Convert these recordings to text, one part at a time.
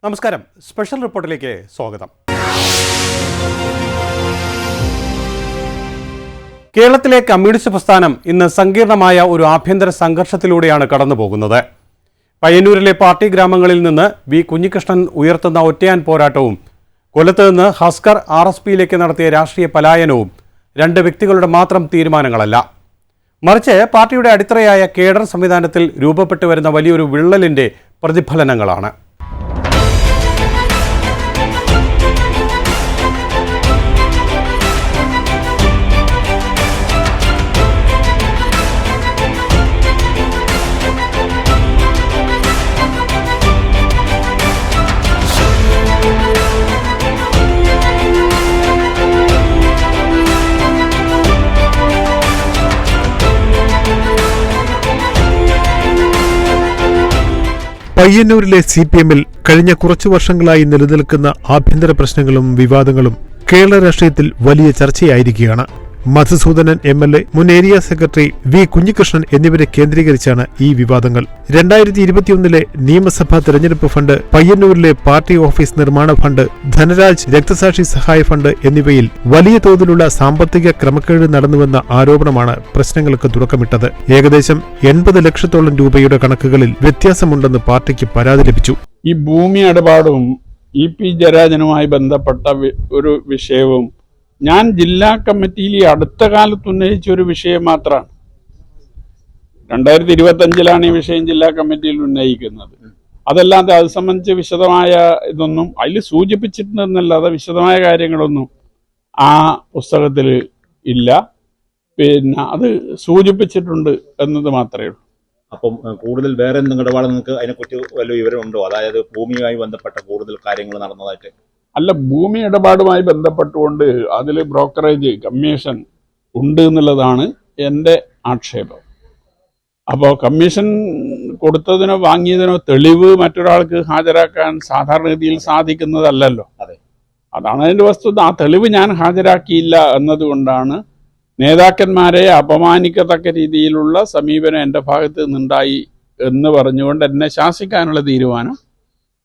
നമസ്കാരം. സ്പെഷ്യൽ റിപ്പോർട്ടിലേക്ക് സ്വാഗതം. കേരളത്തിലെ കമ്മ്യൂണിസ്റ്റ് പ്രസ്ഥാനം ഇന്ന് സങ്കീർണമായ ഒരു ആഭ്യന്തര സംഘർഷത്തിലൂടെയാണ് കടന്നുപോകുന്നത്. പയ്യന്നൂരിലെ പാർട്ടി ഗ്രാമങ്ങളിൽ നിന്ന് വി കുഞ്ഞികൃഷ്ണൻ ഉയർത്തുന്ന ഒറ്റയാൻ പോരാട്ടവും കൊല്ലത്ത് നിന്ന് ഹസ്കർ RSPയിലേക്ക് നടത്തിയ രാഷ്ട്രീയ പലായനവും രണ്ട് വ്യക്തികളുടെ മാത്രം തീരുമാനങ്ങളല്ല, മറിച്ച് പാർട്ടിയുടെ അടിത്തറയായ കേഡർ സംവിധാനത്തിൽ രൂപപ്പെട്ടു വരുന്ന വലിയൊരു വിള്ളലിന്റെ പ്രതിഫലനങ്ങളാണ്. പയ്യന്നൂരിലെ CPMൽ കഴിഞ്ഞ കുറച്ചു വർഷങ്ങളായി നിലനിൽക്കുന്ന ആഭ്യന്തര പ്രശ്നങ്ങളും വിവാദങ്ങളും കേരള രാഷ്ട്രീയത്തിൽ വലിയ ചർച്ചയായിരിക്കുകയാണ്. മധുസൂദനൻ MLA, മുൻ ഏരിയ സെക്രട്ടറി വി കുഞ്ഞികൃഷ്ണൻ എന്നിവരെ കേന്ദ്രീകരിച്ചാണ് ഈ വിവാദങ്ങൾ. 2021 നിയമസഭാ തെരഞ്ഞെടുപ്പ് ഫണ്ട്, പയ്യന്നൂരിലെ പാർട്ടി ഓഫീസ് നിർമ്മാണ ഫണ്ട്, ധനരാജ് രക്തസാക്ഷി സഹായ ഫണ്ട് എന്നിവയിൽ വലിയ തോതിലുള്ള സാമ്പത്തിക ക്രമക്കേട് നടന്നുവെന്ന ആരോപണമാണ് പ്രശ്നങ്ങൾക്ക് തുടക്കമിട്ടത്. ഏകദേശം 80 ലക്ഷത്തോളം രൂപയുടെ കണക്കുകളിൽ വ്യത്യാസമുണ്ടെന്ന് പാർട്ടിക്ക് പരാതി ലഭിച്ചു. ഈ ഭൂമി ഇടപാടും EP ജയരാജനുമായി ബന്ധപ്പെട്ട ഒരു വിഷയവും ഞാൻ ജില്ലാ കമ്മിറ്റിയിൽ ഈ അടുത്ത കാലത്ത് ഉന്നയിച്ച ഒരു വിഷയം മാത്രമാണ്. 2025 ഈ വിഷയം ജില്ലാ കമ്മിറ്റിയിൽ ഉന്നയിക്കുന്നത്. അതല്ലാതെ അത് സംബന്ധിച്ച് വിശദമായ ഇതൊന്നും അതിൽ സൂചിപ്പിച്ചിട്ടുണ്ടെന്നല്ലാതെ വിശദമായ കാര്യങ്ങളൊന്നും ആ പുസ്തകത്തിൽ ഇല്ല. പിന്നെ അത് സൂചിപ്പിച്ചിട്ടുണ്ട് എന്നത് മാത്രമേ ഉള്ളൂ. അപ്പം കൂടുതൽ വേറെ എന്തെങ്കിലും ഇടപാട് നിങ്ങൾക്ക് അതിനെക്കുറിച്ച് വല്ല വിവരമുണ്ടോ? അതായത് ഭൂമിയുമായി ബന്ധപ്പെട്ട കൂടുതൽ കാര്യങ്ങൾ നടന്നതായിട്ട്? അല്ല, ഭൂമി ഇടപാടുമായി ബന്ധപ്പെട്ടുകൊണ്ട് അതിൽ ബ്രോക്കറേജ് കമ്മീഷൻ ഉണ്ട് എന്നുള്ളതാണ് എൻ്റെ ആക്ഷേപം. അപ്പോൾ കമ്മീഷൻ കൊടുത്തതിനോ വാങ്ങിയതിനോ തെളിവ് മറ്റൊരാൾക്ക് ഹാജരാക്കാൻ സാധാരണഗതിയിൽ സാധിക്കുന്നതല്ലല്ലോ. അതാണ് അതിൻ്റെ വസ്തുത. ആ തെളിവ് ഞാൻ ഹാജരാക്കിയില്ല എന്നതുകൊണ്ടാണ് നേതാക്കന്മാരെ അപമാനിക്കത്തക്ക രീതിയിലുള്ള സമീപനം എൻ്റെ ഭാഗത്ത് നിന്നുണ്ടായി എന്ന് പറഞ്ഞുകൊണ്ട് എന്നെ ശാസിക്കാനുള്ള തീരുമാനം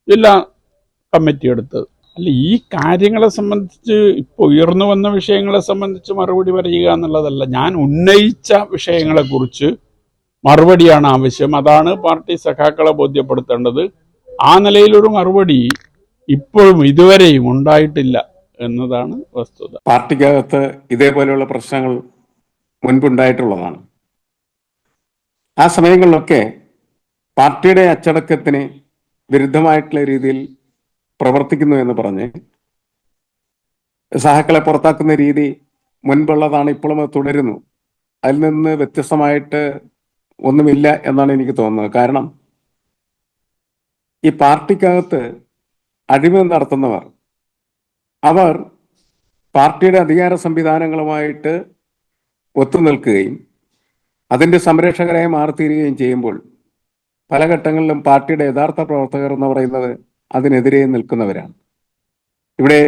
ജില്ലാ കമ്മിറ്റി എടുത്തത്. അല്ല, ഈ കാര്യങ്ങളെ സംബന്ധിച്ച് ഇപ്പോൾ ഉയർന്നു വന്ന വിഷയങ്ങളെ സംബന്ധിച്ച് മറുപടി പറയുക എന്നുള്ളതല്ല. ഞാൻ ഉന്നയിച്ച വിഷയങ്ങളെക്കുറിച്ച് മറുപടിയാണ് ആവശ്യം. അതാണ് പാർട്ടി സഖാക്കളെ ബോധ്യപ്പെടുത്തേണ്ടത്. ആ നിലയിലൊരു മറുപടി ഇപ്പോഴും ഇതുവരെയും ഉണ്ടായിട്ടില്ല എന്നതാണ് വസ്തുത. പാർട്ടിക്കകത്ത് ഇതേപോലെയുള്ള പ്രശ്നങ്ങൾ മുൻപുണ്ടായിട്ടുള്ളതാണ്. ആ സമയങ്ങളിലൊക്കെ പാർട്ടിയുടെ അച്ചടക്കത്തിന് വിരുദ്ധമായിട്ടുള്ള രീതിയിൽ പ്രവർത്തിക്കുന്നു എന്ന് പറഞ്ഞ് സഹാക്കളെ പുറത്താക്കുന്ന രീതി മുൻപുള്ളതാണ്, ഇപ്പോഴും അത് തുടരുന്നു. അതിൽ നിന്ന് വ്യത്യസ്തമായിട്ട് ഒന്നുമില്ല എന്നാണ് എനിക്ക് തോന്നുന്നത്. കാരണം ഈ പാർട്ടിക്കകത്ത് അഴിമതി നടത്തുന്നവർ അവർ പാർട്ടിയുടെ അധികാര സംവിധാനങ്ങളുമായിട്ട് ഒത്തുനിൽക്കുകയും അതിൻ്റെ സംരക്ഷകരായി മാറിത്തീരുകയും ചെയ്യുമ്പോൾ പല ഘട്ടങ്ങളിലും പാർട്ടിയുടെ യഥാർത്ഥ പ്രവർത്തകർ എന്ന് പറയുന്നത് അതിനെതിരെ നിൽക്കുന്നവരാണ്. ഇവിടെ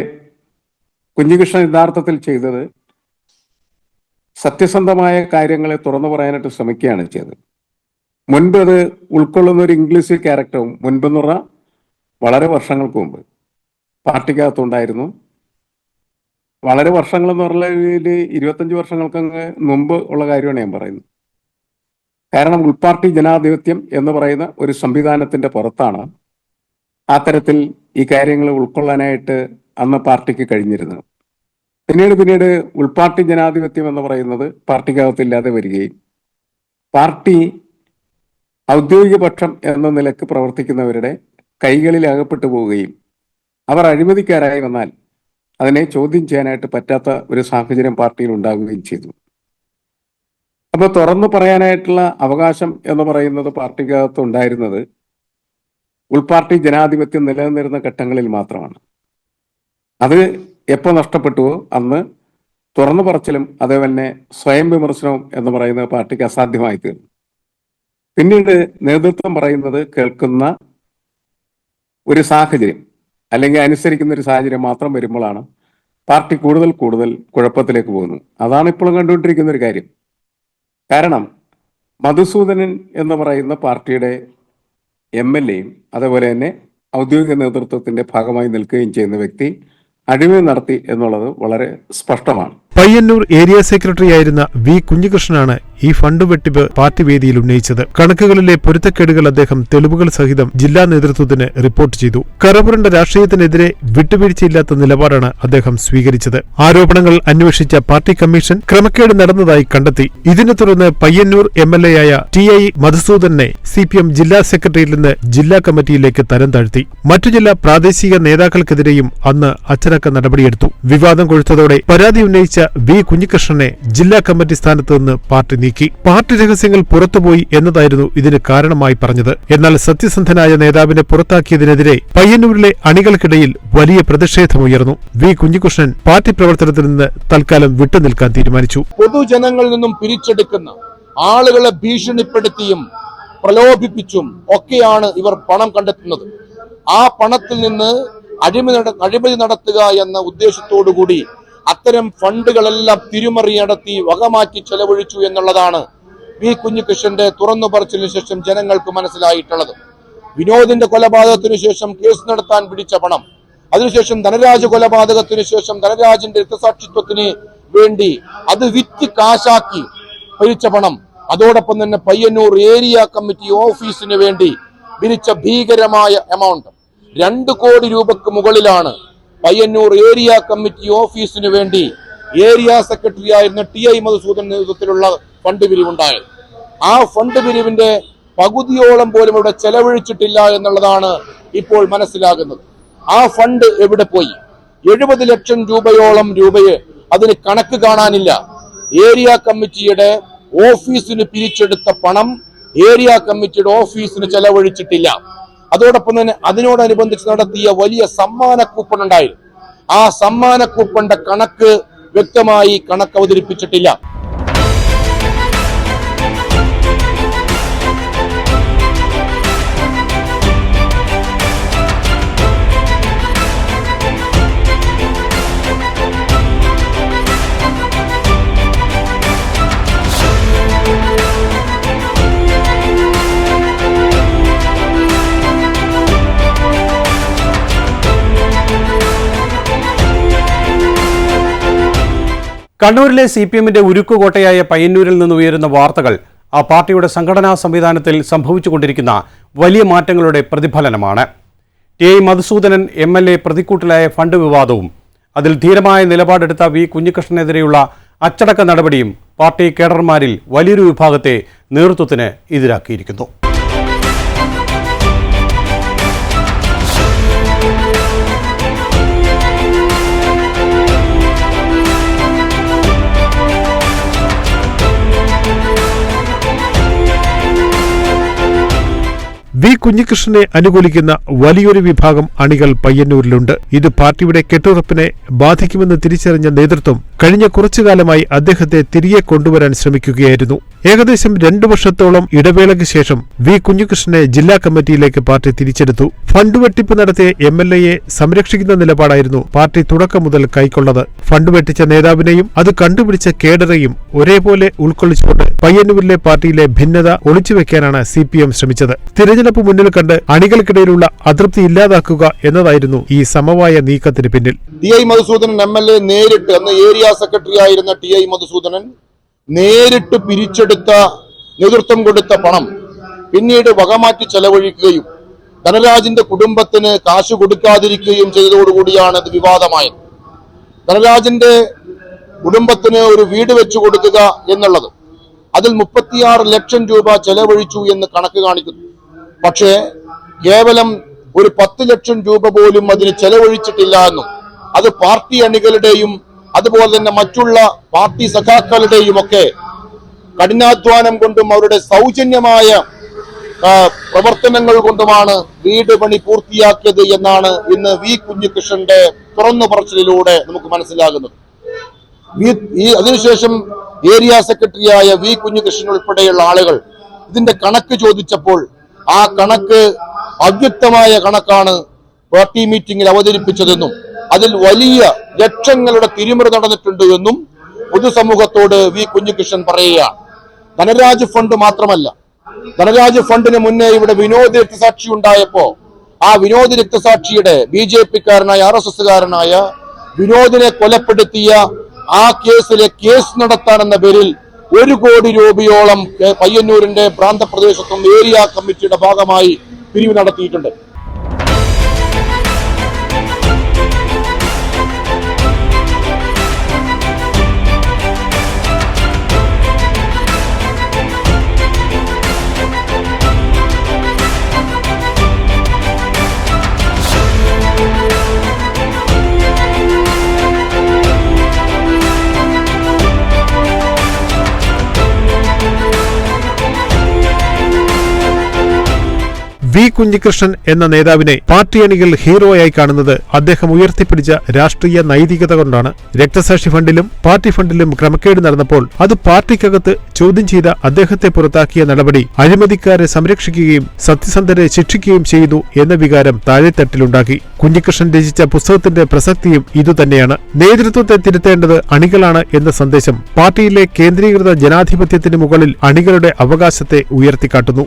കുഞ്ഞികൃഷ്ണൻ യഥാർത്ഥത്തിൽ ചെയ്തത് സത്യസന്ധമായ കാര്യങ്ങളെ തുറന്നു പറയാനായിട്ട് ശ്രമിക്കുകയാണ് ചെയ്തത്. മുൻപ് അത് ഉൾക്കൊള്ളുന്ന ഒരു ഇംഗ്ലീഷ് ക്യാരക്ടറും മുൻപെന്ന് പറഞ്ഞാൽ വളരെ വർഷങ്ങൾക്ക് മുമ്പ് പാർട്ടിക്കകത്തുണ്ടായിരുന്നു. വളരെ വർഷങ്ങളെന്ന് പറഞ്ഞ രീതിയിൽ 25 വർഷങ്ങൾക്ക് മുമ്പ് ഉള്ള കാര്യമാണ് ഞാൻ പറയുന്നത്. കാരണം ഉൾപാർട്ടി ജനാധിപത്യം എന്ന് പറയുന്ന ഒരു സംവിധാനത്തിന്റെ പുറത്താണ് അത്തരത്തിൽ ഈ കാര്യങ്ങൾ ഉൾക്കൊള്ളാനായിട്ട് അന്ന് പാർട്ടിക്ക് കഴിഞ്ഞിരുന്നത്. പിന്നീട് ഉൾപാർട്ടി ജനാധിപത്യം എന്ന് പറയുന്നത് പാർട്ടിക്കകത്തില്ലാതെ വരികയും പാർട്ടി ഔദ്യോഗിക പക്ഷം എന്ന നിലക്ക് പ്രവർത്തിക്കുന്നവരുടെ കൈകളിൽ അകപ്പെട്ടു പോവുകയും അവർ അഴിമതിക്കാരായി വന്നാൽ അതിനെ ചോദ്യം ചെയ്യാനായിട്ട് പറ്റാത്ത ഒരു സാഹചര്യം പാർട്ടിയിൽ ഉണ്ടാവുകയും ചെയ്തു. അപ്പോൾ തുറന്നു പറയാനായിട്ടുള്ള അവകാശം എന്ന് പറയുന്നത് പാർട്ടിക്കകത്ത് ഉണ്ടായിരുന്നത് ഉൾപാർട്ടി ജനാധിപത്യം നിലനിന്നിരുന്ന ഘട്ടങ്ങളിൽ മാത്രമാണ്. അത് എപ്പോൾ നഷ്ടപ്പെട്ടുവോ അന്ന് തുറന്നു പറച്ചിലും അതേപോലെ സ്വയം വിമർശനവും എന്ന് പറയുന്നത് പാർട്ടിക്ക് അസാധ്യമായി തീർന്നു. പിന്നീട് നേതൃത്വം പറയുന്നത് കേൾക്കുന്ന ഒരു സാഹചര്യം അല്ലെങ്കിൽ അനുസരിക്കുന്ന ഒരു സാഹചര്യം മാത്രം വരുമ്പോഴാണ് പാർട്ടി കൂടുതൽ കുഴപ്പത്തിലേക്ക് പോകുന്നു. അതാണ് ഇപ്പോഴും കണ്ടുകൊണ്ടിരിക്കുന്ന ഒരു കാര്യം. കാരണം മധുസൂദനൻ എന്ന് പറയുന്ന പാർട്ടിയുടെ MLAയും അതുപോലെ തന്നെ ഔദ്യോഗിക നേതൃത്വത്തിന്റെ ഭാഗമായി നിൽക്കുകയും ചെയ്യുന്ന വ്യക്തി അഴിമതി നടത്തി എന്നുള്ളത് വളരെ സ്പഷ്ടമാണ്. പയ്യന്നൂർ ഏരിയ സെക്രട്ടറിയായിരുന്ന വി കുഞ്ഞികൃഷ്ണനാണ് ഈ ഫണ്ട് വെട്ടിപ്പ് പാർട്ടി വേദിയിൽ ഉന്നയിച്ചത്. കണക്കുകളിലെ പൊരുത്തക്കേടുകൾ അദ്ദേഹം തെളിവുകൾ സഹിതം ജില്ലാ നേതൃത്വത്തിന് റിപ്പോർട്ട് ചെയ്തു. കറപുരണ്ട രാഷ്ട്രീയത്തിനെതിരെ വിട്ടുവീഴ്ചയില്ലാത്ത നിലപാടാണ് അദ്ദേഹം സ്വീകരിച്ചത്. ആരോപണങ്ങൾ അന്വേഷിച്ച പാർട്ടി കമ്മീഷൻ ക്രമക്കേട് നടന്നതായി കണ്ടെത്തി. ഇതിനെ തുടർന്ന് പയ്യന്നൂർ MLA ആയ TI മധുസൂദനെ CPM ജില്ലാ സെക്രട്ടറിയിൽ നിന്ന് ജില്ലാ കമ്മിറ്റിയിലേക്ക് തരം താഴ്ത്തി. മറ്റു ചില പ്രാദേശിക നേതാക്കൾക്കെതിരെയും അന്ന് അച്ചടക്ക നടപടിയെടുത്തു. വിവാദം കൊഴുത്തതോടെ പരാതി ഉന്നയിച്ച വി കുഞ്ഞികൃഷ്ണനെ ജില്ലാ കമ്മിറ്റി സ്ഥാനത്ത് നിന്ന് പാർട്ടി നീക്കി. പാർട്ടി രഹസ്യങ്ങൾ പുറത്തുപോയി എന്നതായിരുന്നു ഇതിന് കാരണമായി പറഞ്ഞത്. എന്നാൽ സത്യസന്ധനായ നേതാവിനെ പുറത്താക്കിയതിനെതിരെ പയ്യന്നൂരിലെ അണികൾക്കിടയിൽ വലിയ പ്രതിഷേധമുയർന്നു. വി കുഞ്ഞികൃഷ്ണൻ പാർട്ടി പ്രവർത്തനത്തിൽ നിന്ന് തൽക്കാലം വിട്ടുനിൽക്കാൻ തീരുമാനിച്ചു. പൊതുജനങ്ങളിൽ നിന്നും പിരിച്ചെടുക്കുന്ന ആളുകളെ ഭീഷണിപ്പെടുത്തിയും പ്രലോഭിപ്പിച്ചും ഒക്കെയാണ് ഇവർ പണം കണ്ടെത്തുന്നത്. ആ പണത്തിൽ നിന്ന് അഴിമതി നടത്തുക എന്ന ഉദ്ദേശത്തോടുകൂടി അത്തരം ഫണ്ടുകളെല്ലാം തിരിമറി നടത്തി വകമാറ്റി ചെലവഴിച്ചു എന്നുള്ളതാണ് വി കുഞ്ഞികൃഷ്ണന്റെ തുറന്നു പറച്ചിലിന് ശേഷം ജനങ്ങൾക്ക് മനസ്സിലായിട്ടുള്ളത്. വിനോദിന്റെ കൊലപാതകത്തിനു ശേഷം കേസ് നടത്താൻ പിടിച്ച പണം, അതിനുശേഷം ധനരാജ് കൊലപാതകത്തിനു ശേഷം ധനരാജിന്റെ രക്തസാക്ഷിത്വത്തിന് വേണ്ടി അത് വിറ്റ് കാശാക്കി പിരിച്ച പണം, അതോടൊപ്പം തന്നെ പയ്യന്നൂർ ഏരിയ കമ്മിറ്റി ഓഫീസിന് വേണ്ടി പിരിച്ച ഭീകരമായ എമൗണ്ട് 2 കോടി രൂപക്ക് മുകളിലാണ് പയ്യന്നൂർ ഏരിയ കമ്മിറ്റി ഓഫീസിന് വേണ്ടി ഏരിയ സെക്രട്ടറി ആയിരുന്ന TI മധുസൂദൻ നേതൃത്വത്തിലുള്ള ഫണ്ട് പിരിവുണ്ടായത്. ആ ഫണ്ട് പിരിവിന്റെ പകുതിയോളം പോലും ഇവിടെ ചെലവഴിച്ചിട്ടില്ല എന്നുള്ളതാണ് ഇപ്പോൾ മനസ്സിലാകുന്നത്. ആ ഫണ്ട് എവിടെ പോയി? 70 ലക്ഷം രൂപയോളം അതിന് കണക്ക് കാണാനില്ല. ഏരിയ കമ്മിറ്റിയുടെ ഓഫീസിന് പിരിച്ചെടുത്ത പണം ഏരിയ കമ്മിറ്റിയുടെ ഓഫീസിന് ചെലവഴിച്ചിട്ടില്ല. അതോടൊപ്പം തന്നെ അതിനോടനുബന്ധിച്ച് നടത്തിയ വലിയ സമ്മാന കൂപ്പൺ ഉണ്ടായിരുന്നു. ആ സമ്മാന കൂപ്പണിന്റെ കണക്ക് വ്യക്തമായി കണക്ക് അവതരിപ്പിച്ചിട്ടില്ല. കണ്ണൂരിലെ CPMന്റെ ഉരുക്കുകോട്ടയായ പയ്യന്നൂരിൽ നിന്ന് ഉയരുന്ന വാർത്തകൾ ആ പാർട്ടിയുടെ സംഘടനാ സംവിധാനത്തിൽ സംഭവിച്ചുകൊണ്ടിരിക്കുന്ന വലിയ മാറ്റങ്ങളുടെ പ്രതിഫലനമാണ്. TI മധുസൂദനൻ MLA പ്രതിക്കൂട്ടിലായ ഫണ്ട് വിവാദവും അതിൽ ധീരമായ നിലപാടെടുത്ത വി കുഞ്ഞികൃഷ്ണനെതിരെയുള്ള അച്ചടക്ക നടപടിയും പാർട്ടി കേഡർമാരിൽ വലിയൊരു വിഭാഗത്തെ നേതൃത്വത്തിന് എതിരാക്കിയിരിക്കുന്നു. വി കുഞ്ഞികൃഷ്ണനെ അനുകൂലിക്കുന്ന വലിയൊരു വിഭാഗം അണികൾ പയ്യന്നൂരിലുണ്ട്. ഇത് പാർട്ടിയുടെ കെട്ടുറപ്പിനെ ബാധിക്കുമെന്ന് തിരിച്ചറിഞ്ഞ നേതൃത്വം കഴിഞ്ഞ കുറച്ചുകാലമായി അദ്ദേഹത്തെ തിരികെ കൊണ്ടുവരാൻ ശ്രമിക്കുകയായിരുന്നു. ഏകദേശം 2 വർഷത്തോളം ഇടവേളയ്ക്ക് ശേഷം വി കുഞ്ഞികൃഷ്ണനെ ജില്ലാ കമ്മിറ്റിയിലേക്ക് പാർട്ടി തിരിച്ചെടുത്തു. ഫണ്ട് വെട്ടിപ്പ് നടത്തിയ MLAയെ സംരക്ഷിക്കുന്ന നിലപാടായിരുന്നു പാർട്ടി തുടക്കം മുതൽ കൈക്കൊള്ളത്. ഫണ്ട് വെട്ടിച്ച നേതാവിനെയും അത് കണ്ടുപിടിച്ച കേഡറെയും ഒരേപോലെ ഉൾക്കൊള്ളിച്ചുകൊണ്ട് പയ്യന്നൂരിലെ പാർട്ടിയിലെ ഭിന്നത ഒളിച്ചുവെക്കാനാണ് CPM ശ്രമിച്ചത്. തിരഞ്ഞെടുപ്പ് മുന്നിൽ കണ്ട് അണികൾക്കിടയിലുള്ള അതൃപ്തി ഇല്ലാതാക്കുക എന്നതായിരുന്നു ഈ സമവായ നീക്കത്തിന് പിന്നിൽ. TI മധുസൂദനൻ MLA നേരിട്ട്, അന്ന് ഏരിയ സെക്രട്ടറി ആയിരുന്ന TI മധുസൂദനൻ നേരിട്ട് പിരിച്ചെടുത്ത നേതൃത്വം കൊടുത്ത പണം പിന്നീട് വകമാറ്റി ചെലവഴിക്കുകയും ധനരാജിന്റെ കുടുംബത്തിന് കാശ് കൊടുക്കാതിരിക്കുകയും ചെയ്തതോടുകൂടിയാണ് ഇത് വിവാദമായത്. ധനരാജിന്റെ കുടുംബത്തിന് ഒരു വീട് വെച്ചു കൊടുക്കുക എന്നുള്ളത്, അതിൽ 36 ലക്ഷം രൂപ ചെലവഴിച്ചു എന്ന് കണക്ക് കാണിക്കുന്നു. പക്ഷേ കേവലം ഒരു 10 ലക്ഷം രൂപ പോലും അതിന് ചെലവഴിച്ചിട്ടില്ല എന്നും അത് പാർട്ടി അണികളുടെയും അതുപോലെ തന്നെ മറ്റുള്ള പാർട്ടി സഖാക്കളുടെയും ഒക്കെ കഠിനാധ്വാനം കൊണ്ടും അവരുടെ സൗജന്യമായ പ്രവർത്തനങ്ങൾ കൊണ്ടുമാണ് വീട് പണി പൂർത്തിയാക്കിയത് എന്നാണ് ഇന്ന് വി കുഞ്ഞികൃഷ്ണന്റെ തുറന്നു പറച്ചിലൂടെ നമുക്ക് മനസ്സിലാകുന്നത്. അതിനുശേഷം ഏരിയ സെക്രട്ടറിയായ വി കുഞ്ഞികൃഷ്ണൻ ഉൾപ്പെടെയുള്ള ആളുകൾ ഇതിന്റെ കണക്ക് ചോദിച്ചപ്പോൾ ആ കണക്ക് അവ്യക്തമായ കണക്കാണ് പാർട്ടി മീറ്റിംഗിൽ അവതരിപ്പിച്ചതെന്നും അതിൽ വലിയ ലക്ഷങ്ങളുടെ തിരിമറി നടന്നിട്ടുണ്ട് എന്നും പൊതുസമൂഹത്തോട് വി കുഞ്ഞികൃഷ്ണൻ പറയുകയാണ്. ധനരാജ് ഫണ്ട് മാത്രമല്ല, ധനരാജ് ഫണ്ടിന് മുന്നേ ഇവിടെ വിനോദ രക്തസാക്ഷി ഉണ്ടായപ്പോ ആ വിനോദ് രക്തസാക്ഷിയുടെ BJP-കാരനായ RSS-കാരനായ വിനോദിനെ കൊലപ്പെടുത്തിയ ആ കേസിലെ കേസ് നടത്താനെന്ന പേരിൽ 1 കോടി രൂപയോളം പയ്യന്നൂരിന്റെ പ്രാന്തപ്രദേശത്തും ഏരിയ കമ്മിറ്റിയുടെ ഭാഗമായി പിരിവ് നടത്തിയിട്ടുണ്ട്. വി കുഞ്ഞികൃഷ്ണൻ എന്ന നേതാവിനെ പാർട്ടി അണികൾ ഹീറോയായി കാണുന്നത് അദ്ദേഹം ഉയർത്തിപ്പിടിച്ച രാഷ്ട്രീയ നൈതികത കൊണ്ടാണ്. രക്തസാക്ഷി ഫണ്ടിലും പാർട്ടി ഫണ്ടിലും ക്രമക്കേട് നടന്നപ്പോൾ അത് പാർട്ടിക്കകത്ത് ചോദ്യം ചെയ്ത അദ്ദേഹത്തെ പുറത്താക്കിയ നടപടി അഴിമതിക്കാരെ സംരക്ഷിക്കുകയും സത്യസന്ധരെ ശിക്ഷിക്കുകയും ചെയ്തു എന്ന വികാരം താഴെത്തട്ടിലുണ്ടാക്കി. കുഞ്ഞികൃഷ്ണൻ രചിച്ച പുസ്തകത്തിന്റെ പ്രസക്തിയും ഇതുതന്നെയാണ്. നേതൃത്വത്തെ തിരുത്തേണ്ടത് അണികളാണ് എന്ന സന്ദേശം പാർട്ടിയിലെ കേന്ദ്രീകൃത ജനാധിപത്യത്തിന് മുകളിൽ അണികളുടെ അവകാശത്തെ ഉയർത്തിക്കാട്ടുന്നു.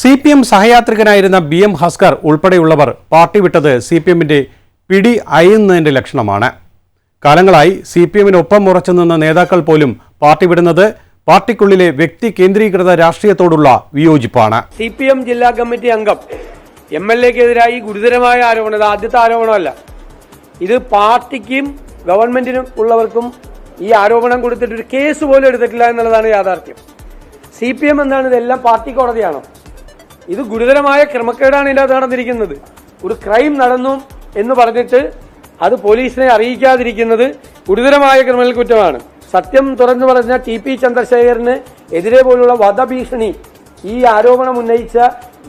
CPM സഹയാത്രികനായിരുന്ന BM ഹസ്കർ ഉൾപ്പെടെയുള്ളവർ പാർട്ടി വിട്ടത് CPM-ന്റെ പിടി അയയുന്നതിന്റെ ലക്ഷണമാണ്. കാലങ്ങളായി CPM-നൊപ്പം ഉറച്ചുനിന്ന നേതാക്കൾ പോലും പാർട്ടി വിടുന്നത് പാർട്ടിക്കുള്ളിലെ വ്യക്തി കേന്ദ്രീകൃത രാഷ്ട്രീയത്തോടുള്ള വിയോജിപ്പാണ്. CPM ജില്ലാ കമ്മിറ്റി അംഗം MLA-ക്കെതിരായി ഗുരുതരമായ ആരോപണം, ഇത് ആദ്യത്തെ ആരോപണമല്ല. ഇത് പാർട്ടിക്കും ഗവൺമെന്റിനും ഉള്ളവർക്കും ഈ ആരോപണം കൊടുത്തിട്ടൊരു കേസ് പോലും എടുത്തിട്ടില്ല എന്നുള്ളതാണ് യാഥാർത്ഥ്യം. CPM എന്താണ്? ഇതെല്ലാം പാർട്ടി കോടതിയാണോ? ഇത് ഗുരുതരമായ ക്രമക്കേടാണ് ഇതിനകത്ത് നടന്നിരിക്കുന്നത്. ഒരു ക്രൈം നടന്നു എന്ന് പറഞ്ഞിട്ട് അത് പോലീസിനെ അറിയിക്കാതിരിക്കുന്നത് ഗുരുതരമായ ക്രിമിനൽ കുറ്റമാണ്. സത്യം തുറന്നു പറഞ്ഞ TP ചന്ദ്രശേഖരന് എതിരെ പോലുള്ള വധഭീഷണി ഈ ആരോപണം ഉന്നയിച്ച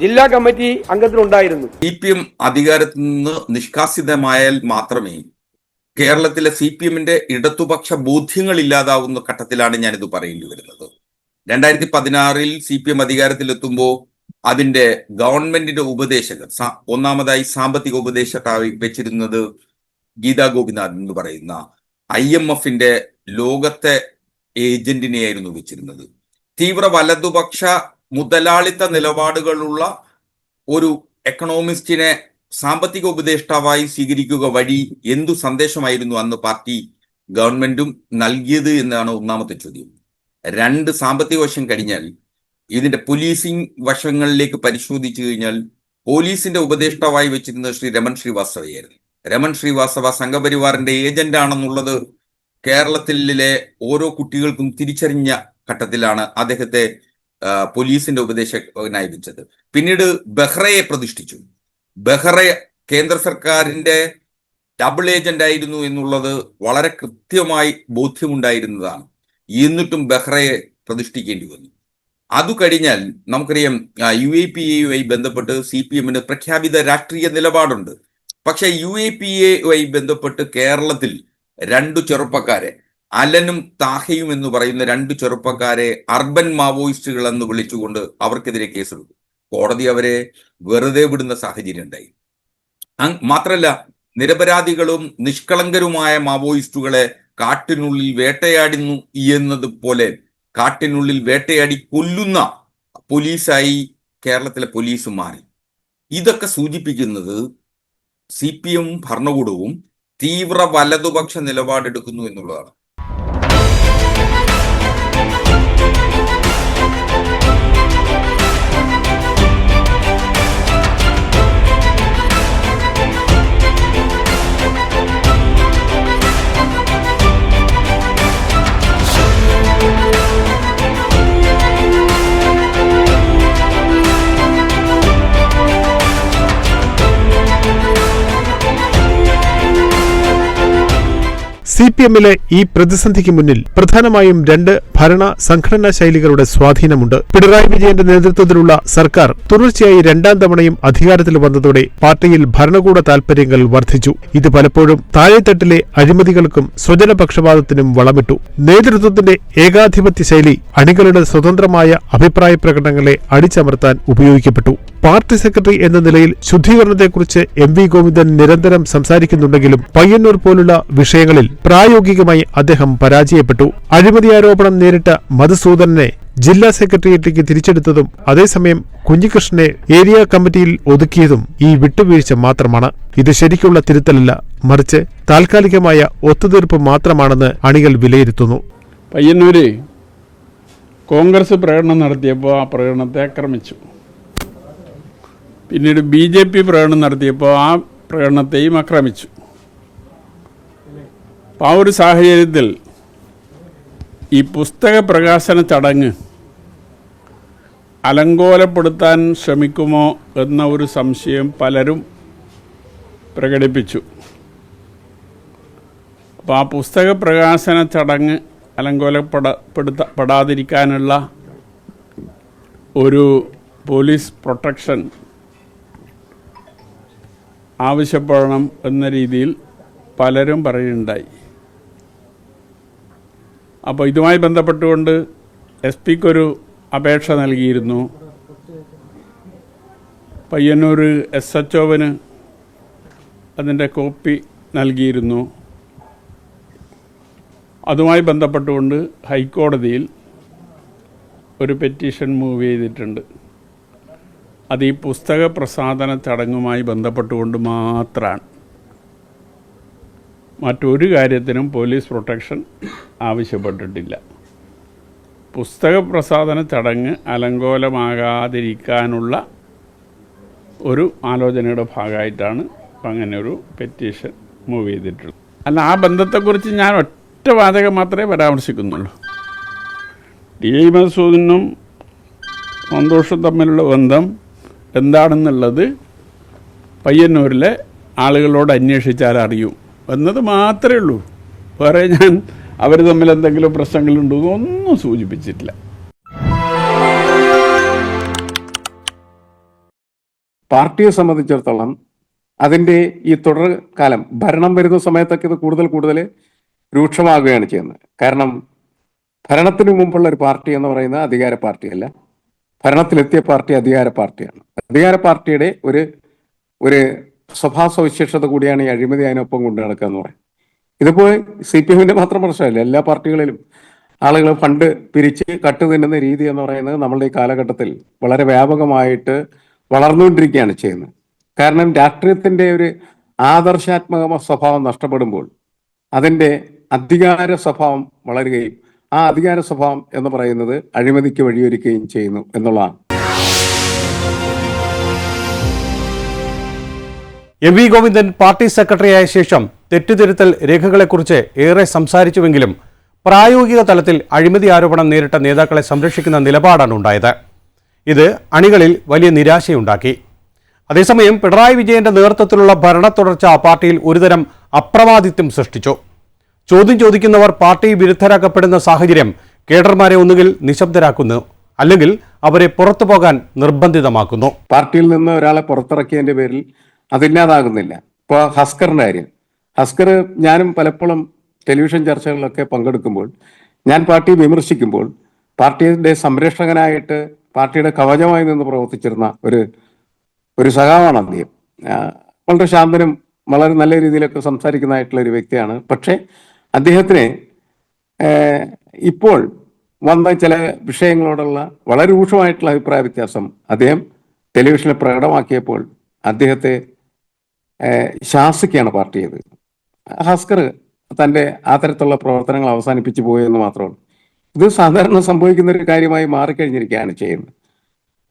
ജില്ലാ കമ്മിറ്റി അംഗത്തിനുണ്ടായിരുന്നു. CPM അധികാരത്തിൽ നിന്ന് നിഷ്കാസിതമായാൽ മാത്രമേ കേരളത്തിലെ CPM-ന്റെ ഇടതുപക്ഷ ബോധ്യങ്ങൾ ഇല്ലാതാവുന്ന ഘട്ടത്തിലാണ് ഞാനിത് പറയേണ്ടി വരുന്നത്. 2016-ൽ CPM അധികാരത്തിലെത്തുമ്പോൾ അതിന്റെ ഗവൺമെന്റിന്റെ ഉപദേശകർ, ഒന്നാമതായി സാമ്പത്തിക ഉപദേശകരായി വെച്ചിരുന്നത് ഗീതാ ഗോപിനാഥ് എന്ന് പറയുന്ന IMF-ന്റെ ലോകത്തെ ഏജന്റിനെയായിരുന്നു വെച്ചിരുന്നത്. തീവ്ര വലതുപക്ഷ മുതലാളിത്ത നിലപാടുകളുള്ള ഒരു എക്കണോമിസ്റ്റിനെ സാമ്പത്തിക ഉപദേഷ്ടാവായി സ്വീകരിക്കുക വഴി എന്തു സന്ദേശമായിരുന്നു അന്ന് പാർട്ടി ഗവൺമെന്റും നൽകിയത് എന്നാണ് ഒന്നാമത്തെ ചോദ്യം. 2, സാമ്പത്തിക വശം കഴിഞ്ഞാൽ ഇതിന്റെ പോലീസിംഗ് വശങ്ങളിലേക്ക് പരിശോധിച്ചു കഴിഞ്ഞാൽ പോലീസിന്റെ ഉപദേഷ്ടാവായി വെച്ചിരുന്നത് ശ്രീ രമൺ ശ്രീവാസ്തവയായിരുന്നു. രമൺ ശ്രീവാസ്തവ സംഘപരിവാറിന്റെ ഏജന്റ് ആണെന്നുള്ളത് കേരളത്തിലെ ഓരോ കുട്ടികൾക്കും തിരിച്ചറിഞ്ഞ ഘട്ടത്തിലാണ് അദ്ദേഹത്തെ പോലീസിന്റെ ഉപദേശകനായി വെച്ചത്. പിന്നീട് ബെഹ്റയെ പ്രതിഷ്ഠിച്ചു. ബെഹ്റ കേന്ദ്ര സർക്കാരിന്റെ ഡബിൾ ഏജന്റ് ആയിരുന്നു എന്നുള്ളത് വളരെ കൃത്യമായി ബോധ്യമുണ്ടായിരുന്നതാണ്. എന്നിട്ടും ബെഹ്റയെ പ്രതിഷ്ഠിക്കേണ്ടി വന്നു. അതു കഴിഞ്ഞാൽ നമുക്കറിയാം UAPA-യുമായി ബന്ധപ്പെട്ട് CPM-ന് പ്രഖ്യാപിത രാഷ്ട്രീയ നിലപാടുണ്ട്. പക്ഷെ UAPA-യുമായി ബന്ധപ്പെട്ട് കേരളത്തിൽ 2 ചെറുപ്പക്കാരെ, അലനും താഹയും എന്ന് പറയുന്ന 2 ചെറുപ്പക്കാരെ അർബൻ മാവോയിസ്റ്റുകൾ എന്ന് വിളിച്ചുകൊണ്ട് അവർക്കെതിരെ കേസെടുത്തു. കോടതി അവരെ വെറുതെ വിടുന്ന സാഹചര്യം ഉണ്ടായി. മാത്രമല്ല, നിരപരാധികളും നിഷ്കളങ്കരുമായ മാവോയിസ്റ്റുകളെ കാട്ടിനുള്ളിൽ വേട്ടയാടുന്നു എന്നതുപോലെ കാട്ടിനുള്ളിൽ വേട്ടയാടി കൊല്ലുന്ന പോലീസായി കേരളത്തിലെ പോലീസ് മാറി. ഇതൊക്കെ സൂചിപ്പിക്കുന്നത് CPM ഭരണകൂടവും തീവ്ര വലതുപക്ഷ നിലപാടെടുക്കുന്നു എന്നുള്ളതാണ്. CPM-ലെ ഈ പ്രതിസന്ധിക്ക് മുന്നിൽ പ്രധാനമായും 2 ഭരണ സംഘടനാ ശൈലികളുടെ സ്വാധീനമുണ്ട്. പിണറായി വിജയന്റെ നേതൃത്വത്തിലുള്ള സർക്കാർ തുടർച്ചയായി 2ാം തവണയും അധികാരത്തിൽ വന്നതോടെ പാർട്ടിയിൽ ഭരണകൂട താൽപര്യങ്ങൾ വർദ്ധിച്ചു. ഇത് പലപ്പോഴും താഴെത്തട്ടിലെ അഴിമതികൾക്കും സ്വജനപക്ഷപാതത്തിനും വളമിട്ടു. നേതൃത്വത്തിന്റെ ഏകാധിപത്യ ശൈലി അണികളുടെ സ്വതന്ത്രമായ അഭിപ്രായ പ്രകടനങ്ങളെ അടിച്ചമർത്താൻ ഉപയോഗിക്കപ്പെട്ടു. പാർട്ടി സെക്രട്ടറി എന്ന നിലയിൽ ശുദ്ധീകരണത്തെക്കുറിച്ച് MV ഗോവിന്ദൻ നിരന്തരം സംസാരിക്കുന്നുണ്ടെങ്കിലും പയ്യന്നൂർ പോലുള്ള വിഷയങ്ങളിൽ പ്രായോഗികമായി അദ്ദേഹം പരാജയപ്പെട്ടു. അഴിമതി ആരോപണം നേരിട്ട മധുസൂദനനെ ജില്ലാ സെക്രട്ടേറിയറ്റിലേക്ക് തിരിച്ചെടുത്തതും അതേസമയം കുഞ്ഞികൃഷ്ണനെ ഏരിയ കമ്മിറ്റിയിൽ ഒതുക്കിയതും ഈ വിട്ടുവീഴ്ച മാത്രമാണ്. ഇത് ശരിക്കുള്ള തിരുത്തലല്ല, മറിച്ച് താൽക്കാലികമായ ഒത്തുതീർപ്പ് മാത്രമാണെന്ന് അണികൾ വിലയിരുത്തുന്നു. പയ്യന്നൂര് കോൺഗ്രസ് പ്രകടനം നടത്തിയപ്പോൾ ആ പ്രകടനത്തെ ആക്രമിച്ചു. പിന്നീട് BJP പ്രകടനം നടത്തിയപ്പോൾ ആ പ്രകടനത്തെയും ആക്രമിച്ചു. ആ ഒരു സാഹചര്യത്തിൽ ഈ പുസ്തക പ്രകാശന ചടങ്ങ് അലങ്കോലപ്പെടുത്താൻ ശ്രമിക്കുമോ എന്ന ഒരു സംശയം പലരും പ്രകടിപ്പിച്ചു. അപ്പോൾ ആ പുസ്തക പ്രകാശന ചടങ്ങ് അലങ്കോലപ്പെടാതിരിക്കാനുള്ള ഒരു പോലീസ് പ്രൊട്ടക്ഷൻ ആവശ്യപ്പെടണം എന്ന രീതിയിൽ പലരും പറയുകയുണ്ടായി. അപ്പോൾ ഇതുമായി ബന്ധപ്പെട്ടുകൊണ്ട് SP-ക്കൊരു അപേക്ഷ നൽകിയിരുന്നു. പയ്യന്നൂർ SHO-വിന് അതിൻ്റെ കോപ്പി നൽകിയിരുന്നു. അതുമായി ബന്ധപ്പെട്ടുകൊണ്ട് ഹൈക്കോടതിയിൽ ഒരു പെറ്റീഷൻ മൂവ് ചെയ്തിട്ടുണ്ട്. അത് ഈ പുസ്തക പ്രസാധന ചടങ്ങുമായി ബന്ധപ്പെട്ടുകൊണ്ട് മാത്രമാണ്. മറ്റൊരു കാര്യത്തിനും പോലീസ് പ്രൊട്ടക്ഷൻ ആവശ്യപ്പെട്ടിട്ടില്ല. പുസ്തക പ്രസാധന ചടങ്ങ് അലങ്കോലമാകാതിരിക്കാനുള്ള ഒരു ആലോചനയുടെ ഭാഗമായിട്ടാണ് അങ്ങനെ ഒരു പെറ്റീഷൻ മൂവ് ചെയ്തിട്ടുള്ളത്. അല്ല, ആ ബന്ധത്തെക്കുറിച്ച് ഞാൻ ഒറ്റ വാചകം മാത്രമേ പരാമർശിക്കുന്നുള്ളൂ. DI മധുസൂദനും സന്തോഷും തമ്മിലുള്ള ബന്ധം എന്താണെന്നുള്ളത് പയ്യന്നൂരിലെ ആളുകളോട് അന്വേഷിച്ചാൽ അറിയൂ എന്നത് മാത്രമേ ഉള്ളൂ. വേറെ ഞാൻ അവർ തമ്മിൽ എന്തെങ്കിലും പ്രശ്നങ്ങളുണ്ടോ ഒന്നും സൂചിപ്പിച്ചിട്ടില്ല. പാർട്ടിയെ സംബന്ധിച്ചിടത്തോളം അതിൻ്റെ ഈ തുടർകാലം ഭരണം വരുന്ന സമയത്തൊക്കെ ഇത് കൂടുതൽ രൂക്ഷമാകുകയാണ് ചെയ്യുന്നത്. കാരണം ഭരണത്തിന് മുമ്പുള്ള ഒരു പാർട്ടി എന്ന് പറയുന്നത് അധികാര പാർട്ടിയല്ല, ഭരണത്തിലെത്തിയ പാർട്ടി അധികാര പാർട്ടിയാണ്. അധികാര പാർട്ടിയുടെ ഒരു സ്വഭാവ സവിശേഷത കൂടിയാണ് ഈ അഴിമതി അതിനൊപ്പം കൊണ്ടു നടക്കുക എന്ന് പറയും. ഇതിപ്പോൾ CPM-ന്റെ മാത്രം പ്രശ്നമല്ല, എല്ലാ പാർട്ടികളിലും ആളുകൾ ഫണ്ട് പിരിച്ച് കട്ട് തിന്നുന്ന രീതി എന്ന് പറയുന്നത് നമ്മളുടെ ഈ കാലഘട്ടത്തിൽ വളരെ വ്യാപകമായിട്ട് വളർന്നുകൊണ്ടിരിക്കുകയാണ് ചെയ്യുന്നത്. കാരണം രാഷ്ട്രീയത്തിൻ്റെ ഒരു ആദർശാത്മക സ്വഭാവം നഷ്ടപ്പെടുമ്പോൾ അതിൻ്റെ അധികാര സ്വഭാവം വളരുകയും ആ അധികാര സ്വഭാവം എന്ന് പറയുന്നത് അഴിമതിക്ക് വഴിയൊരുക്കുകയും ചെയ്യുന്നു എന്നുള്ളതാണ്. MV ഗോവിന്ദൻ പാർട്ടി സെക്രട്ടറിയായ ശേഷം തെറ്റുതിരുത്തൽ രേഖകളെക്കുറിച്ച് ഏറെ സംസാരിച്ചുവെങ്കിലും പ്രായോഗിക തലത്തിൽ അഴിമതി ആരോപണം നേരിട്ട നേതാക്കളെ സംരക്ഷിക്കുന്ന നിലപാടാണ് ഉണ്ടായത്. ഇത് അണികളിൽ വലിയ നിരാശയുണ്ടാക്കി. അതേസമയം പിണറായി വിജയന്റെ നേതൃത്വത്തിലുള്ള ഭരണ തുടർച്ച പാർട്ടിയിൽ ഒരുതരം അപ്രമാദിത്വം സൃഷ്ടിച്ചു. ചോദ്യം ചോദിക്കുന്നവർ പാർട്ടി വിരുദ്ധരാക്കപ്പെടുന്ന സാഹചര്യം കേഡർമാരെ ഒന്നുകിൽ നിശബ്ദരാക്കുന്നു, അല്ലെങ്കിൽ അവരെ പുറത്തു പോകാൻ നിർബന്ധിതമാക്കുന്നു. പാർട്ടിയിൽ നിന്ന് ഒരാളെ പുറത്തിറക്കിയതിന്റെ പേരിൽ അതില്ലാതാകുന്നില്ല. ഇപ്പോൾ ഹസ്കറിന്റെ കാര്യം, ഹസ്കർ ഞാനും പലപ്പോഴും ടെലിവിഷൻ ചർച്ചകളിലൊക്കെ പങ്കെടുക്കുമ്പോൾ ഞാൻ പാർട്ടിയെ വിമർശിക്കുമ്പോൾ പാർട്ടിയുടെ സംരക്ഷകനായിട്ട് പാർട്ടിയുടെ കവചമായി നിന്ന് പ്രവർത്തിച്ചിരുന്ന ഒരു സഖാവാണ് അദ്ദേഹം. വളരെ ശാന്തനും വളരെ നല്ല രീതിയിലൊക്കെ സംസാരിക്കുന്നതായിട്ടുള്ള ഒരു വ്യക്തിയാണ്. പക്ഷേ അദ്ദേഹത്തിന് ഇപ്പോൾ വന്ന ചില വിഷയങ്ങളോടുള്ള വളരെ രൂക്ഷമായിട്ടുള്ള അഭിപ്രായ വ്യത്യാസം അദ്ദേഹം ടെലിവിഷനിൽ പ്രകടമാക്കിയപ്പോൾ അദ്ദേഹത്തെ ശാസിക്കുകയാണ് പാർട്ടി ചെയ്തത്. ഹസ്കർ തൻ്റെ ആ തരത്തിലുള്ള പ്രവർത്തനങ്ങൾ അവസാനിപ്പിച്ചു പോയെന്ന് മാത്രമാണ്. ഇത് സാധാരണ സംഭവിക്കുന്ന ഒരു കാര്യമായി മാറിക്കഴിഞ്ഞിരിക്കുകയാണ് ചെയ്യുന്നത്.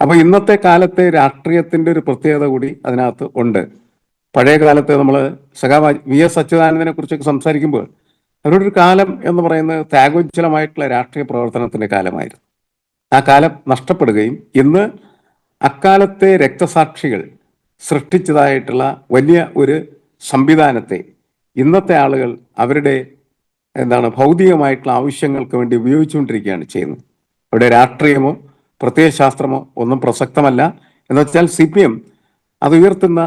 അപ്പോൾ ഇന്നത്തെ കാലത്തെ രാഷ്ട്രീയത്തിൻ്റെ ഒരു പ്രത്യേകത കൂടി അതിനകത്ത് ഉണ്ട്. പഴയ കാലത്ത് നമ്മൾ സഖാവ് VS അച്യുതാനന്ദനെ കുറിച്ചൊക്കെ സംസാരിക്കുമ്പോൾ അവരുടെ ഒരു കാലം എന്ന് പറയുന്നത് ത്യാഗോജ്വലമായിട്ടുള്ള രാഷ്ട്രീയ പ്രവർത്തനത്തിൻ്റെ കാലമായിരുന്നു. ആ കാലം നഷ്ടപ്പെടുകയും ഇന്ന് അക്കാലത്തെ രക്തസാക്ഷികൾ സൃഷ്ടിച്ചതായിട്ടുള്ള വലിയ ഒരു സംവിധാനത്തെ ഇന്നത്തെ ആളുകൾ അവരുടെ ഭൗതികമായിട്ടുള്ള ആവശ്യങ്ങൾക്ക് വേണ്ടി ഉപയോഗിച്ചുകൊണ്ടിരിക്കുകയാണ് ചെയ്യുന്നത്. അവിടെ രാഷ്ട്രീയമോ പ്രത്യയശാസ്ത്രമോ ഒന്നും പ്രസക്തമല്ല. എന്ന് വെച്ചാൽ CPM അത് ഉയർത്തുന്ന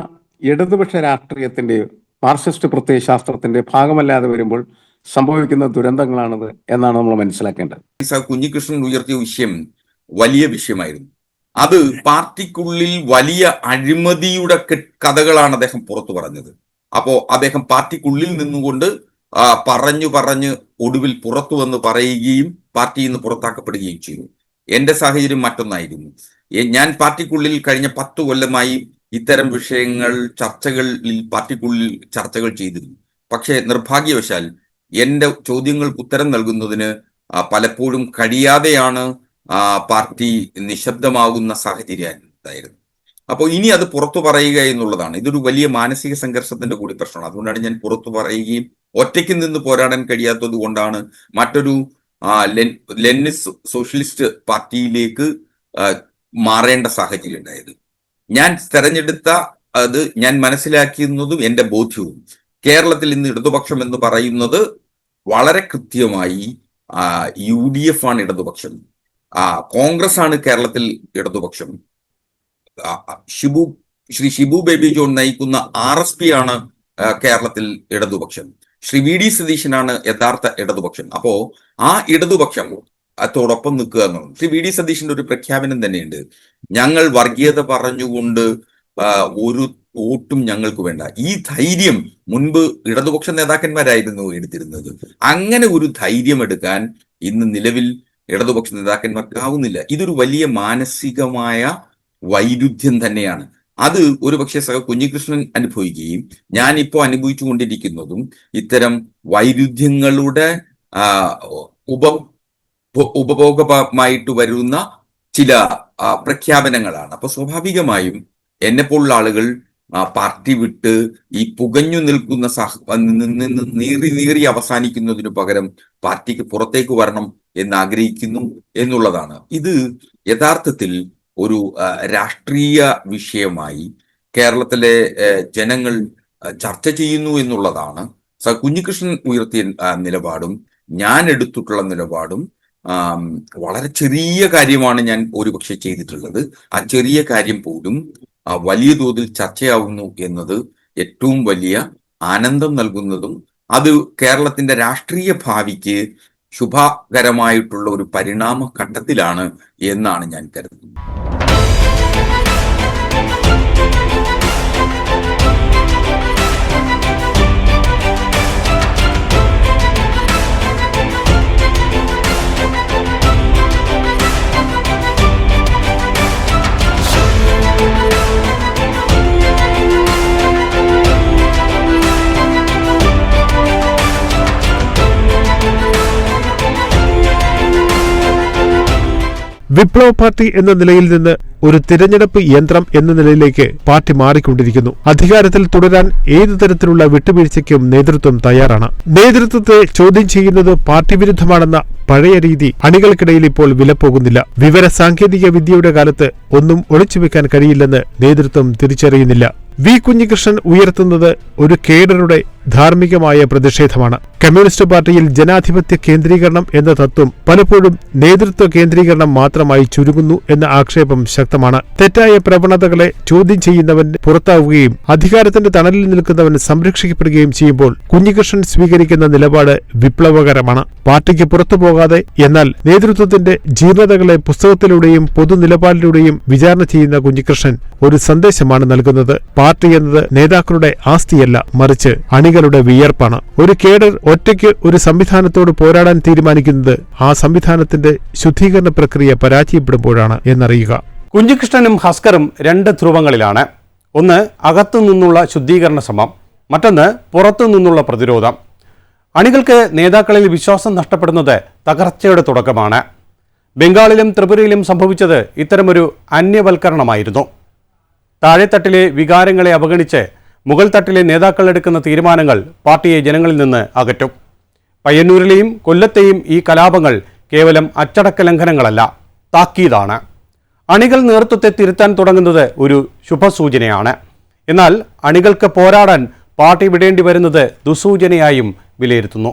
ഇടതുപക്ഷ രാഷ്ട്രീയത്തിൻ്റെയോ മാർക്സിസ്റ്റ് പ്രത്യയശാസ്ത്രത്തിന്റെ ഭാഗമല്ലാതെ വരുമ്പോൾ സംഭവിക്കുന്ന ദുരന്തങ്ങളാണത് എന്നാണ് നമ്മൾ മനസ്സിലാക്കേണ്ടത്. കുഞ്ഞികൃഷ്ണൻ ഉയർത്തിയ വിഷയം വലിയ വിഷയമായിരുന്നു. അത് പാർട്ടിക്കുള്ളിൽ വലിയ അഴിമതിയുടെ കഥകളാണ് അദ്ദേഹം പുറത്തു പറഞ്ഞത്. അപ്പോ അദ്ദേഹം പാർട്ടിക്കുള്ളിൽ നിന്നുകൊണ്ട് പറഞ്ഞു ഒടുവിൽ പുറത്തു വന്ന് പറയുകയും പാർട്ടിയിൽ നിന്ന് പുറത്താക്കപ്പെടുകയും ചെയ്തു. എന്റെ സാഹചര്യം മറ്റൊന്നായിരുന്നു. ഞാൻ പാർട്ടിക്കുള്ളിൽ കഴിഞ്ഞ 10 കൊല്ലമായി ഇത്തരം വിഷയങ്ങൾ പാർട്ടിക്കുള്ളിൽ ചർച്ചകൾ ചെയ്തിരുന്നു. പക്ഷേ നിർഭാഗ്യവശാൽ എന്റെ ചോദ്യങ്ങൾക്ക് ഉത്തരം നൽകുന്നതിന് പലപ്പോഴും കഴിയാതെയാണ് പാർട്ടി നിശബ്ദമാകുന്ന സാഹചര്യം ഉണ്ടായിരുന്നു. അപ്പോൾ ഇനി അത് പുറത്തു പറയുക എന്നുള്ളതാണ്. ഇതൊരു വലിയ മാനസിക സംഘർഷത്തിന്റെ കൂടി പ്രശ്നമാണ്. അതുകൊണ്ടാണ് ഞാൻ പുറത്തു പറയുകയും ഒറ്റയ്ക്ക് നിന്ന് പോരാടാൻ കഴിയാത്തത് കൊണ്ടാണ് മറ്റൊരു ലെനിനിസ്റ്റ് സോഷ്യലിസ്റ്റ് പാർട്ടിയിലേക്ക് മാറേണ്ട സാഹചര്യം ഉണ്ടായത്. ഞാൻ തെരഞ്ഞെടുത്ത അത് ഞാൻ മനസ്സിലാക്കുന്നതും എന്റെ ബോധ്യവും കേരളത്തിൽ ഇന്ന് ഇടതുപക്ഷം എന്ന് പറയുന്നത് വളരെ കൃത്യമായി UDF ആണ് ഇടതുപക്ഷം, കോൺഗ്രസ് ആണ് കേരളത്തിൽ ഇടതുപക്ഷം, ശ്രീ ഷിബു ബേബി ജോൺ നയിക്കുന്ന RSP ആണ് കേരളത്തിൽ ഇടതുപക്ഷം, ശ്രീ VD സതീശനാണ് യഥാർത്ഥ ഇടതുപക്ഷം. അപ്പോ ആ ഇടതുപക്ഷം അതോടൊപ്പം നിൽക്കുക എന്നുള്ളത്. ശ്രീ VD സതീശന്റെ ഒരു പ്രഖ്യാപനം തന്നെയുണ്ട്, ഞങ്ങൾ വർഗീയത പറഞ്ഞുകൊണ്ട് ഒരു വോട്ടും ഞങ്ങൾക്ക് വേണ്ട. ഈ ധൈര്യം മുൻപ് ഇടതുപക്ഷ നേതാക്കന്മാരായിരുന്നു എടുത്തിരുന്നത്. അങ്ങനെ ഒരു ധൈര്യം എടുക്കാൻ ഇന്ന് നിലവിൽ ഇടതുപക്ഷ നേതാക്കന്മാർക്കാവുന്നില്ല. ഇതൊരു വലിയ മാനസികമായ വൈരുദ്ധ്യം തന്നെയാണ്. അത് ഒരുപക്ഷെ കുഞ്ഞികൃഷ്ണൻ അനുഭവിക്കുകയും ഞാനിപ്പോൾ അനുഭവിച്ചു കൊണ്ടിരിക്കുന്നതും ഇത്തരം വൈരുദ്ധ്യങ്ങളുടെ ഉപഭോഗമായിട്ട് വരുന്ന ചില പ്രഖ്യാപനങ്ങളാണ്. അപ്പൊ സ്വാഭാവികമായും എന്നെപ്പോലുള്ള ആളുകൾ പാർട്ടി വിട്ട് ഈ പുകഞ്ഞു നിൽക്കുന്ന നീറി അവസാനിക്കുന്നതിനു പകരം പാർട്ടിക്ക് പുറത്തേക്ക് വരണം എന്ന് ആഗ്രഹിക്കുന്നു എന്നുള്ളതാണ്. ഇത് യഥാർത്ഥത്തിൽ ഒരു രാഷ്ട്രീയ വിഷയമായി കേരളത്തിലെ ജനങ്ങൾ ചർച്ച ചെയ്യുന്നു എന്നുള്ളതാണ്. കുഞ്ഞികൃഷ്ണൻ ഉയർത്തിയ നിലപാടും ഞാൻ എടുത്തിട്ടുള്ള നിലപാടും വളരെ ചെറിയ കാര്യമാണ് ഞാൻ ഒരുപക്ഷെ ചെയ്തിട്ടുള്ളത്. ആ ചെറിയ കാര്യം പോലും വലിയ തോതിൽ ചർച്ചയാവുന്നു എന്നത് ഏറ്റവും വലിയ ആനന്ദം നൽകുന്നതും അത് കേരളത്തിന്റെ രാഷ്ട്രീയ ഭാവിക്ക് ശുഭകരമായിട്ടുള്ള ഒരു പരിണാമ ഘട്ടത്തിലാണ് എന്നാണ് ഞാൻ കരുതുന്നത്. വിപ്ലവ പാർട്ടി എന്ന നിലയിൽ നിന്ന് ഒരു തിരഞ്ഞെടുപ്പ് യന്ത്രം എന്ന നിലയിലേക്ക് പാർട്ടി മാറിക്കൊണ്ടിരിക്കുന്നു. അധികാരത്തിൽ തുടരാൻ ഏതു തരത്തിലുള്ള വിട്ടുവീഴ്ചയ്ക്കും നേതൃത്വം തയ്യാറാണ്. നേതൃത്വത്തെ ചോദ്യം ചെയ്യുന്നത് പാർട്ടി വിരുദ്ധമാണെന്ന പഴയ രീതി അണികൾക്കിടയിൽ ഇപ്പോൾ വിലപ്പോകുന്നില്ല. വിവര സാങ്കേതിക വിദ്യയുടെ കാലത്ത് ഒന്നും ഒളിച്ചുവെക്കാൻ കഴിയില്ലെന്ന് നേതൃത്വം തിരിച്ചറിയുന്നില്ല. കുഞ്ഞികൃഷ്ണൻ ഉയർത്തുന്നത് ഒരു കേഡറുടെ ധാർമ്മികമായ പ്രതിഷേധമാണ്. കമ്മ്യൂണിസ്റ്റ് പാർട്ടിയിൽ ജനാധിപത്യ കേന്ദ്രീകരണം എന്ന തത്വം പലപ്പോഴും നേതൃത്വ കേന്ദ്രീകരണം മാത്രമായി ചുരുങ്ങുന്നു എന്ന ആക്ഷേപം ശക്തമാണ്. തെറ്റായ പ്രവണതകളെ ചോദ്യം ചെയ്യുന്നവൻ പുറത്താവുകയും അധികാരത്തിന്റെ തണലിൽ നിൽക്കുന്നവൻ സംരക്ഷിക്കപ്പെടുകയും ചെയ്യുമ്പോൾ കുഞ്ഞികൃഷ്ണൻ സ്വീകരിക്കുന്ന നിലപാട് വിപ്ലവകരമാണ്. പാർട്ടിക്ക് പുറത്തുപോകാതെ എന്നാൽ നേതൃത്വത്തിന്റെ ജീർണതകളെ പുസ്തകത്തിലൂടെയും പൊതുനിലപാടിലൂടെയും വിചാരണ ചെയ്യുന്ന കുഞ്ഞികൃഷ്ണൻ ഒരു സന്ദേശമാണ് നൽകുന്നത്. പാർട്ടി എന്നത് നേതാക്കളുടെ ആസ്തിയല്ല, മറിച്ച് അണികളുടെ വിയർപ്പാണ്. ഒരു കേഡർ ഒറ്റയ്ക്ക് ഒരു സംവിധാനത്തോട് പോരാടാൻ തീരുമാനിക്കുന്നത് ആ സംവിധാനത്തിന്റെ ശുദ്ധീകരണ പ്രക്രിയ പരാജയപ്പെടുമ്പോഴാണ് എന്നറിയുക. കുഞ്ഞികൃഷ്ണനും ഹസ്കറും 2 ധ്രുവങ്ങളിലാണ്. ഒന്ന് അകത്തു നിന്നുള്ള ശുദ്ധീകരണ ശ്രമം, മറ്റൊന്ന് പുറത്തു നിന്നുള്ള പ്രതിരോധം. അണികൾക്ക് നേതാക്കളിൽ വിശ്വാസം നഷ്ടപ്പെടുന്നത് തകർച്ചയുടെ തുടക്കമാണ്. ബംഗാളിലും ത്രിപുരയിലും സംഭവിച്ചത് ഇത്തരമൊരു അന്യവൽക്കരണമായിരുന്നു. താഴെത്തട്ടിലെ വികാരങ്ങളെ അവഗണിച്ച് മുകൾ തട്ടിലെ നേതാക്കൾ എടുക്കുന്ന തീരുമാനങ്ങൾ പാർട്ടിയെ ജനങ്ങളിൽ നിന്ന് അകറ്റും. പയ്യന്നൂരിലെയും കൊല്ലത്തെയും ഈ കലാപങ്ങൾ കേവലം അച്ചടക്ക ലംഘനങ്ങളല്ല, താക്കീതാണ്. അണികൾ നേതൃത്വത്തെ തിരുത്താൻ തുടങ്ങുന്നത് ഒരു ശുഭസൂചനയാണ്. എന്നാൽ അണികൾക്ക് പോരാടാൻ പാർട്ടി വിടേണ്ടി വരുന്നത് ദുസൂചനയായും വിലയിരുത്തുന്നു.